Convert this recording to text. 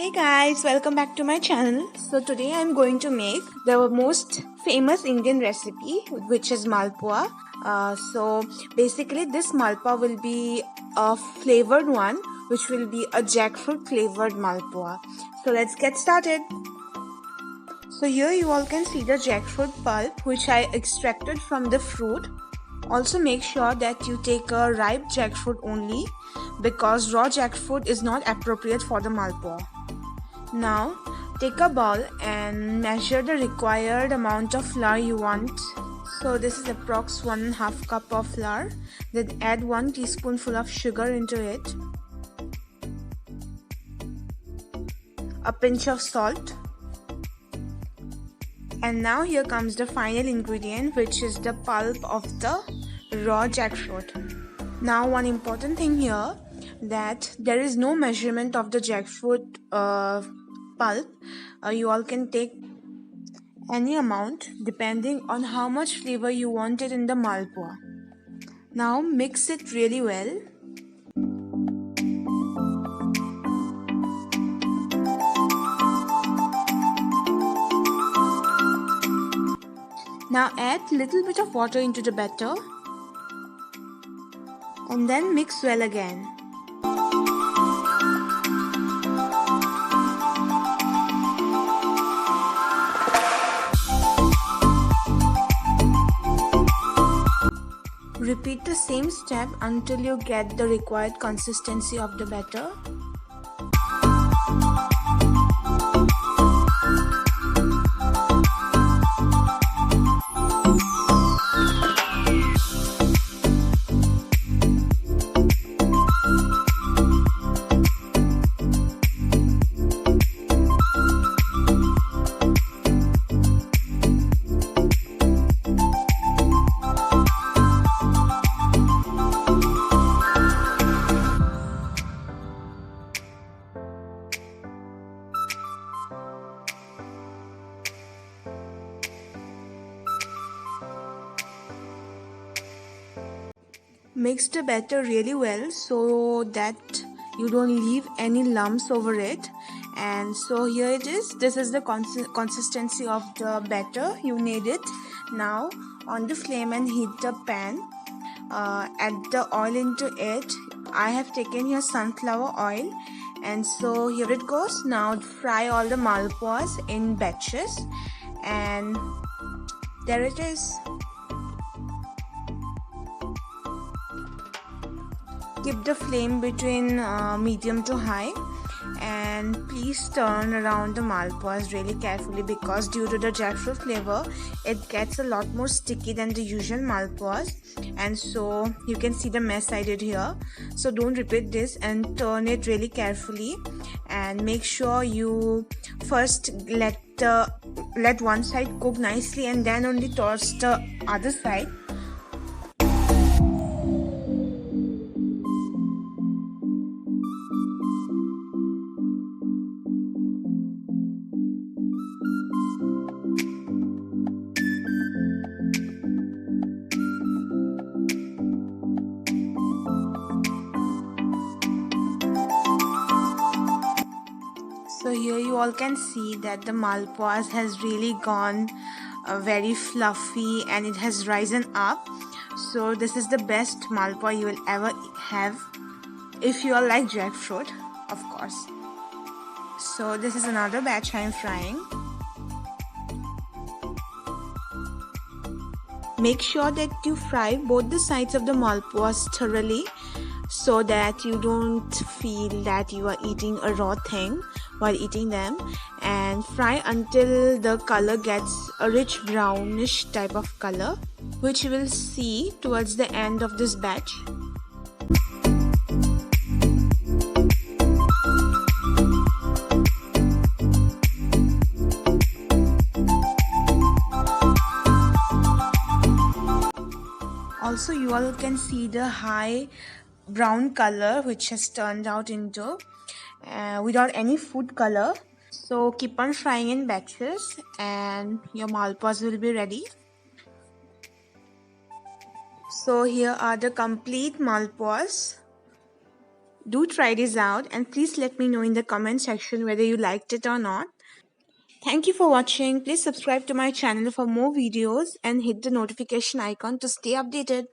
Hey guys, welcome back to my channel. So today I'm going to make the most famous Indian recipe, which is malpua. So basically this malpua will be a flavored one, which will be a jackfruit flavored malpua. So let's get started. So here you all can see the jackfruit pulp which I extracted from the fruit. Also make sure that you take a ripe jackfruit only because raw jackfruit is not appropriate for the malpua. Now take a bowl and measure the required amount of flour you want. So this is approx 1.5 cup of flour. Then add 1 teaspoonful of sugar into it, a pinch of salt, and now here comes the final ingredient, which is the pulp of the raw jackfruit. Now one important thing here, that there is no measurement of the jackfruit pulp. You all can take any amount depending on how much flavor you want it in the malpua. Now mix it really well. Now add little bit of water into the batter and then mix well again. Repeat the same step until you get the required consistency of the batter. Mix the batter really well so that you don't leave any lumps over it. And so here it is. This is the consistency of the batter. You need it. Now on the flame and heat the pan. Add the oil into it. I have taken here sunflower oil, and so here it goes. Now fry all the malpuas in batches, and there it is. Keep the flame between medium to high, and please turn around the malpuas really carefully because due to the jackfruit flavor it gets a lot more sticky than the usual malpuas, and so you can see the mess I did here. So don't repeat this and turn it really carefully, and make sure you first let one side cook nicely and then only toss the other side. So here you all can see that the malpuas has really gone very fluffy and it has risen up. So this is the best malpua you will ever have if you all like jackfruit, of course. So this is another batch I am frying. Make sure that you fry both the sides of the malpuas thoroughly so that you don't feel that you are eating a raw thing while eating them, and fry until the color gets a rich brownish type of color, which you will see towards the end of this batch. Also you all can see the high brown color which has turned out into without any food color. So keep on frying in batches and your malpuas will be ready. So here are the complete malpuas. Do try this out and please let me know in the comment section whether you liked it or not. Thank you for watching. Please subscribe to my channel for more videos and hit the notification icon to stay updated.